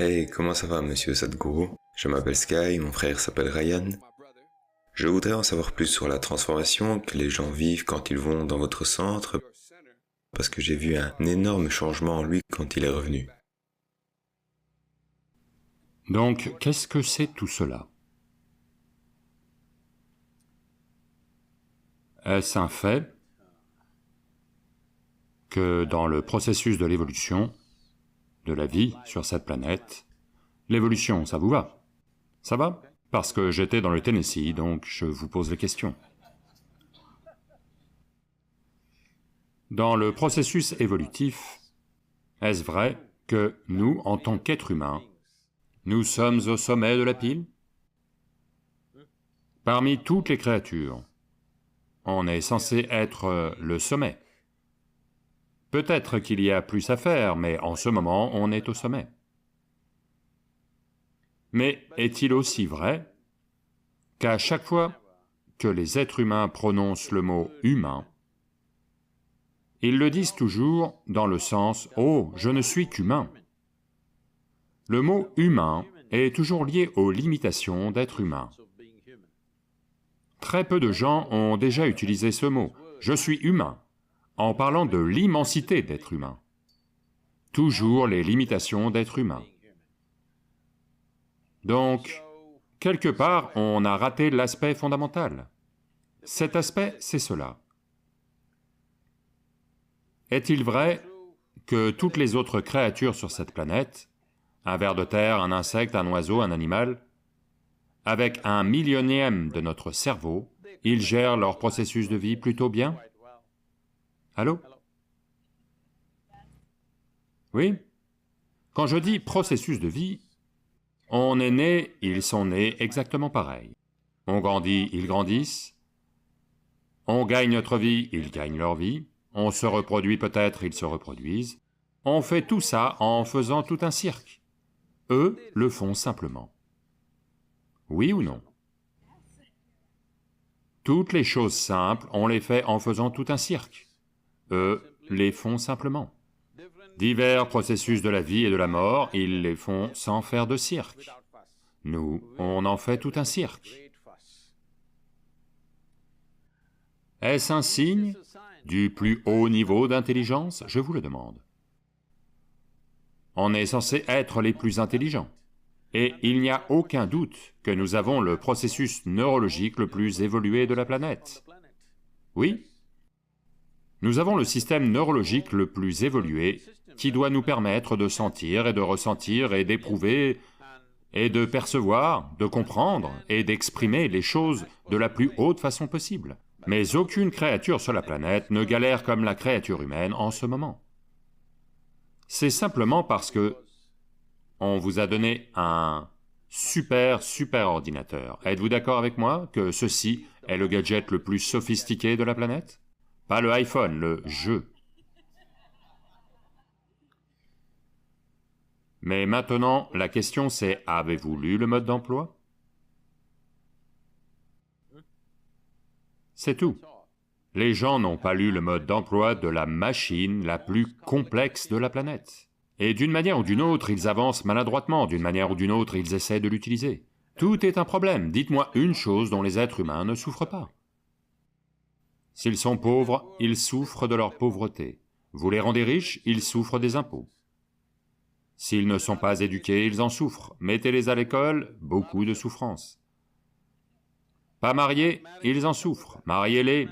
Hey, comment ça va, monsieur Sadhguru? Je m'appelle Sky, mon frère s'appelle Ryan. Je voudrais en savoir plus sur la transformation que les gens vivent quand ils vont dans votre centre, parce que j'ai vu un énorme changement en lui quand il est revenu. Donc, qu'est-ce que c'est tout cela? Est-ce un fait que dans le processus de l'évolution, de la vie sur cette planète, l'évolution, ça vous va? Ça va? Parce que j'étais dans le Tennessee, donc je vous pose les questions. Dans le processus évolutif, est-ce vrai que nous, en tant qu'êtres humains, nous sommes au sommet de la pile? Parmi toutes les créatures, on est censé être le sommet. Peut-être qu'il y a plus à faire, mais en ce moment, on est au sommet. Mais est-il aussi vrai qu'à chaque fois que les êtres humains prononcent le mot « humain », ils le disent toujours dans le sens « oh, je ne suis qu'humain ». Le mot « humain » est toujours lié aux limitations d'être humain. Très peu de gens ont déjà utilisé ce mot « je suis humain » en parlant de l'immensité d'être humain. Toujours les limitations d'être humain. Donc, quelque part, on a raté l'aspect fondamental. Cet aspect, c'est cela. Est-il vrai que toutes les autres créatures sur cette planète, un ver de terre, un insecte, un oiseau, un animal, avec 1/1000e de notre cerveau, ils gèrent leur processus de vie plutôt bien? Allô? Oui? Quand je dis processus de vie, on est né, ils sont nés exactement pareil. On grandit, ils grandissent. On gagne notre vie, ils gagnent leur vie. On se reproduit peut-être, ils se reproduisent. On fait tout ça en faisant tout un cirque. Eux le font simplement. Oui ou non? Toutes les choses simples, on les fait en faisant tout un cirque. Eux les font simplement. Divers processus de la vie et de la mort, ils les font sans faire de cirque. Nous, on en fait tout un cirque. Est-ce un signe du plus haut niveau d'intelligence? Je vous le demande. On est censé être les plus intelligents. Et il n'y a aucun doute que nous avons le processus neurologique le plus évolué de la planète. Oui? Nous avons le système neurologique le plus évolué qui doit nous permettre de sentir et de ressentir et d'éprouver et de percevoir, de comprendre et d'exprimer les choses de la plus haute façon possible. Mais aucune créature sur la planète ne galère comme la créature humaine en ce moment. C'est simplement parce que on vous a donné un super ordinateur. Êtes-vous d'accord avec moi que ceci est le gadget le plus sophistiqué de la planète? Pas le iPhone, le jeu. Mais maintenant, la question c'est, avez-vous lu le mode d'emploi? C'est tout. Les gens n'ont pas lu le mode d'emploi de la machine la plus complexe de la planète. Et d'une manière ou d'une autre, ils avancent maladroitement, d'une manière ou d'une autre, ils essaient de l'utiliser. Tout est un problème, dites-moi une chose dont les êtres humains ne souffrent pas. S'ils sont pauvres, ils souffrent de leur pauvreté. Vous les rendez riches, ils souffrent des impôts. S'ils ne sont pas éduqués, ils en souffrent. Mettez-les à l'école, beaucoup de souffrance. Pas mariés, ils en souffrent. Mariez-les.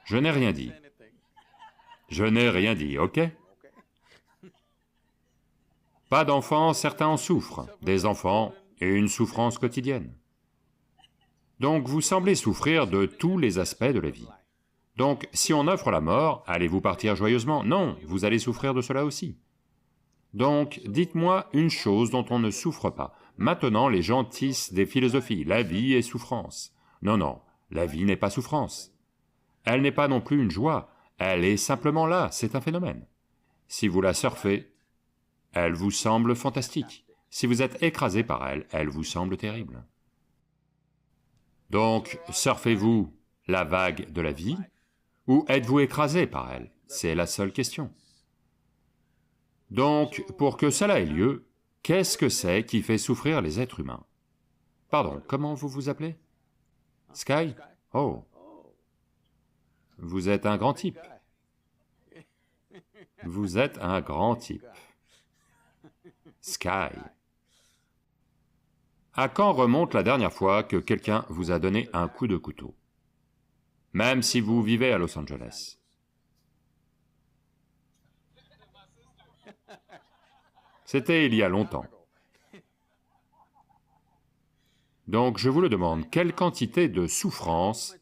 Je n'ai rien dit. Je n'ai rien dit, ok? Pas d'enfants, certains en souffrent. Des enfants et une souffrance quotidienne. Donc vous semblez souffrir de tous les aspects de la vie. Donc si on offre la mort, allez-vous partir joyeusement? Non, vous allez souffrir de cela aussi. Donc dites-moi une chose dont on ne souffre pas. Maintenant les gens tissent des philosophies, la vie est souffrance. Non, non, la vie n'est pas souffrance. Elle n'est pas non plus une joie, elle est simplement là, c'est un phénomène. Si vous la surfez, elle vous semble fantastique. Si vous êtes écrasé par elle, elle vous semble terrible. Donc, surfez-vous la vague de la vie, ou êtes-vous écrasé par elle? C'est la seule question. Donc, pour que cela ait lieu, qu'est-ce que c'est qui fait souffrir les êtres humains? Pardon, comment vous vous appelez? Sky? Oh. Vous êtes un grand type. Vous êtes un grand type. Sky. À quand remonte la dernière fois que quelqu'un vous a donné un coup de couteau? Même si vous vivez à Los Angeles. C'était il y a longtemps. Donc je vous le demande, quelle quantité de souffrance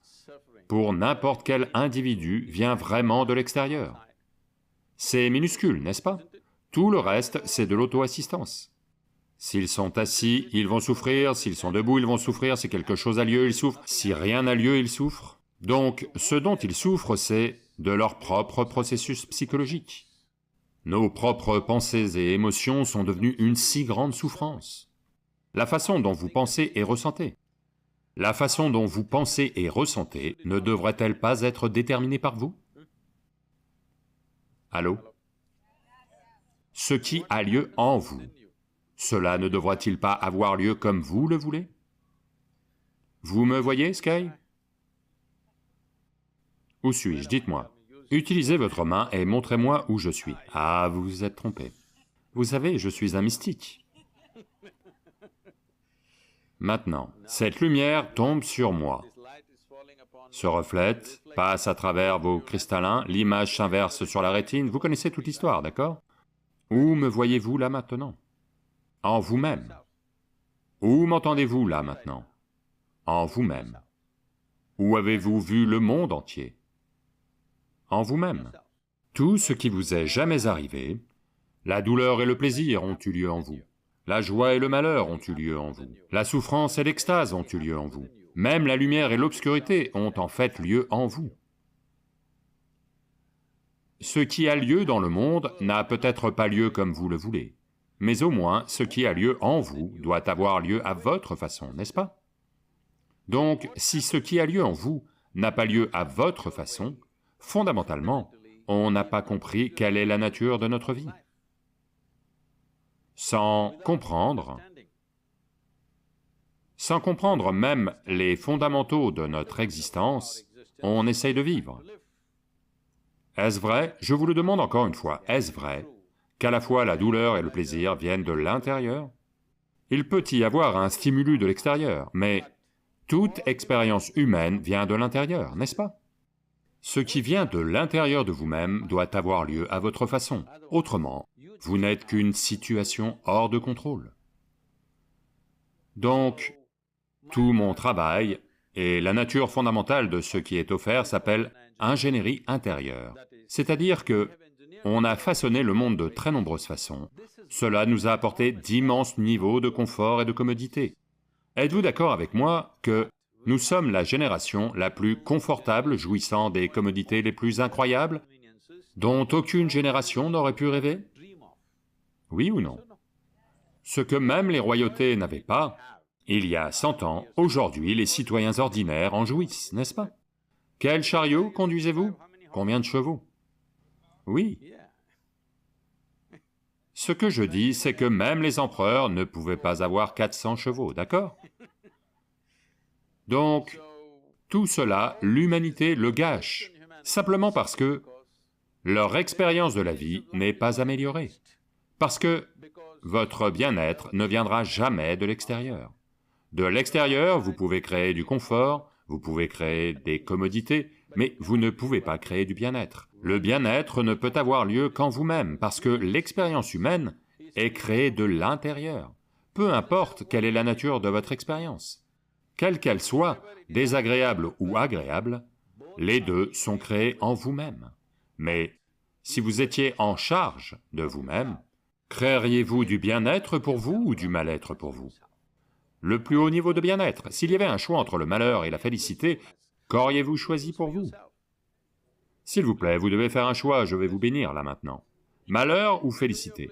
pour n'importe quel individu vient vraiment de l'extérieur? C'est minuscule, n'est-ce pas? Tout le reste, c'est de l'auto-assistance. S'ils sont assis, ils vont souffrir, s'ils sont debout, ils vont souffrir, si quelque chose a lieu, ils souffrent, si rien n'a lieu, ils souffrent. Donc, ce dont ils souffrent, c'est de leur propre processus psychologique. Nos propres pensées et émotions sont devenues une si grande souffrance. La façon dont vous pensez et ressentez. La façon dont vous pensez et ressentez ne devrait-elle pas être déterminée par vous? Allô? Ce qui a lieu en vous, cela ne devrait-il pas avoir lieu comme vous le voulez? Vous me voyez, Sky? Où suis-je? Dites-moi. Utilisez votre main et montrez-moi où je suis. Ah, vous vous êtes trompé. Vous savez, je suis un mystique. Maintenant, cette lumière tombe sur moi, se reflète, passe à travers vos cristallins, l'image s'inverse sur la rétine, vous connaissez toute l'histoire, d'accord? Où me voyez-vous là maintenant? En vous-même. Où m'entendez-vous là maintenant? En vous-même. Où avez-vous vu le monde entier? En vous-même. Tout ce qui vous est jamais arrivé, la douleur et le plaisir ont eu lieu en vous. La joie et le malheur ont eu lieu en vous. La souffrance et l'extase ont eu lieu en vous. Même la lumière et l'obscurité ont en fait lieu en vous. Ce qui a lieu dans le monde n'a peut-être pas lieu comme vous le voulez, mais au moins ce qui a lieu en vous doit avoir lieu à votre façon, n'est-ce pas? Donc, si ce qui a lieu en vous n'a pas lieu à votre façon, fondamentalement, on n'a pas compris quelle est la nature de notre vie. Sans comprendre même les fondamentaux de notre existence, on essaye de vivre. Est-ce vrai? Je vous le demande encore une fois, est-ce vrai qu'à la fois la douleur et le plaisir viennent de l'intérieur? Il peut y avoir un stimulus de l'extérieur, mais toute expérience humaine vient de l'intérieur, n'est-ce pas? Ce qui vient de l'intérieur de vous-même doit avoir lieu à votre façon, autrement, vous n'êtes qu'une situation hors de contrôle. Donc, tout mon travail et la nature fondamentale de ce qui est offert s'appelle ingénierie intérieure, c'est-à-dire que on a façonné le monde de très nombreuses façons, cela nous a apporté d'immenses niveaux de confort et de commodité. Êtes-vous d'accord avec moi que nous sommes la génération la plus confortable jouissant des commodités les plus incroyables, dont aucune génération n'aurait pu rêver? Oui ou non? Ce que même les royautés n'avaient pas, il y a 100 ans, aujourd'hui les citoyens ordinaires en jouissent, n'est-ce pas? Quel chariot conduisez-vous? Combien de chevaux? Oui. Ce que je dis, c'est que même les empereurs ne pouvaient pas avoir 400 chevaux, d'accord? Donc, tout cela, l'humanité le gâche, simplement parce que leur expérience de la vie n'est pas améliorée, parce que votre bien-être ne viendra jamais de l'extérieur. De l'extérieur, vous pouvez créer du confort, vous pouvez créer des commodités, mais vous ne pouvez pas créer du bien-être. Le bien-être ne peut avoir lieu qu'en vous-même, parce que l'expérience humaine est créée de l'intérieur, peu importe quelle est la nature de votre expérience. Quelle qu'elle soit, désagréable ou agréable, les deux sont créés en vous-même. Mais si vous étiez en charge de vous-même, créeriez-vous du bien-être pour vous ou du mal-être pour vous? Le plus haut niveau de bien-être, s'il y avait un choix entre le malheur et la félicité, qu'auriez-vous choisi pour vous? S'il vous plaît, vous devez faire un choix, je vais vous bénir là maintenant. Malheur ou félicité?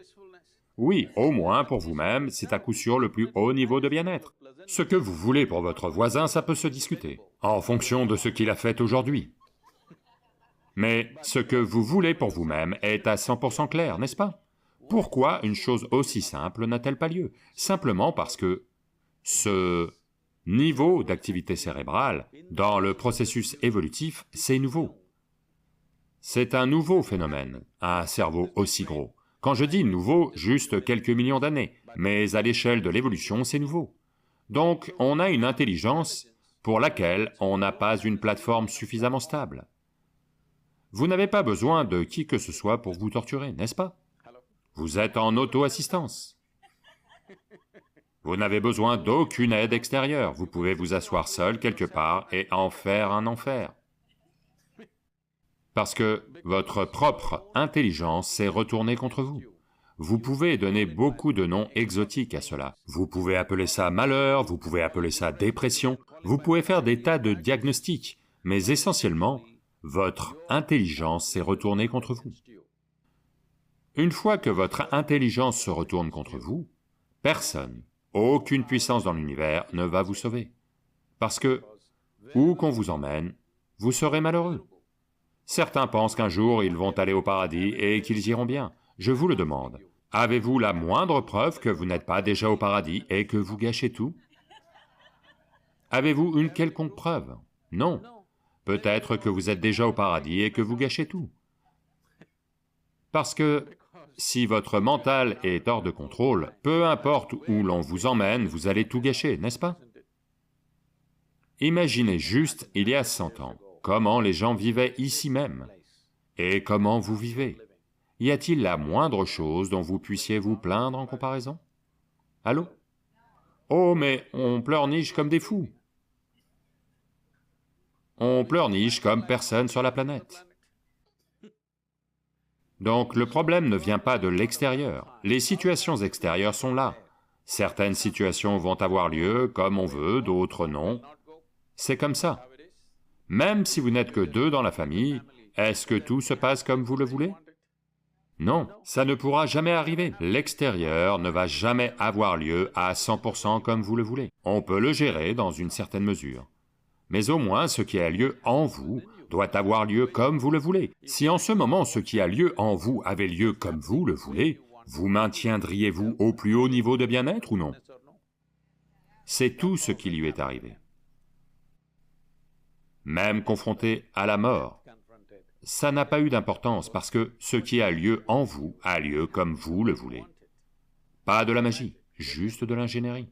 Oui, au moins pour vous-même, c'est à coup sûr le plus haut niveau de bien-être. Ce que vous voulez pour votre voisin, ça peut se discuter, en fonction de ce qu'il a fait aujourd'hui. Mais ce que vous voulez pour vous-même est à 100% clair, n'est-ce pas? Pourquoi une chose aussi simple n'a-t-elle pas lieu? Simplement parce que ce niveau d'activité cérébrale, dans le processus évolutif, c'est nouveau. C'est un nouveau phénomène, un cerveau aussi gros. Quand je dis nouveau, juste quelques millions d'années, mais à l'échelle de l'évolution, c'est nouveau. Donc, on a une intelligence pour laquelle on n'a pas une plateforme suffisamment stable. Vous n'avez pas besoin de qui que ce soit pour vous torturer, n'est-ce pas? Vous êtes en auto-assistance. Vous n'avez besoin d'aucune aide extérieure, vous pouvez vous asseoir seul quelque part et en faire un enfer. Parce que votre propre intelligence s'est retournée contre vous. Vous pouvez donner beaucoup de noms exotiques à cela. Vous pouvez appeler ça malheur, vous pouvez appeler ça dépression, vous pouvez faire des tas de diagnostics, mais essentiellement, votre intelligence s'est retournée contre vous. Une fois que votre intelligence se retourne contre vous, personne, aucune puissance dans l'univers ne va vous sauver. Parce que, où qu'on vous emmène, vous serez malheureux. Certains pensent qu'un jour ils vont aller au paradis et qu'ils iront bien. Je vous le demande, avez-vous la moindre preuve que vous n'êtes pas déjà au paradis et que vous gâchez tout? Avez-vous une quelconque preuve? Non. Peut-être que vous êtes déjà au paradis et que vous gâchez tout. Parce que si votre mental est hors de contrôle, peu importe où l'on vous emmène, vous allez tout gâcher, n'est-ce pas? Imaginez juste, il y a 100 ans, comment les gens vivaient ici même, et comment vous vivez. Y a-t-il la moindre chose dont vous puissiez vous plaindre en comparaison? Allô? Oh, mais on pleurniche comme des fous. On pleurniche comme personne sur la planète. Donc le problème ne vient pas de l'extérieur, les situations extérieures sont là. Certaines situations vont avoir lieu comme on veut, d'autres non. C'est comme ça. Même si vous n'êtes que 2 dans la famille, est-ce que tout se passe comme vous le voulez? Non, ça ne pourra jamais arriver. L'extérieur ne va jamais avoir lieu à 100% comme vous le voulez. On peut le gérer dans une certaine mesure. Mais au moins ce qui a lieu en vous doit avoir lieu comme vous le voulez. Si en ce moment ce qui a lieu en vous avait lieu comme vous le voulez, vous maintiendriez-vous au plus haut niveau de bien-être ou non? C'est tout ce qui lui est arrivé. Même confronté à la mort, ça n'a pas eu d'importance parce que ce qui a lieu en vous a lieu comme vous le voulez. Pas de la magie, juste de l'ingénierie.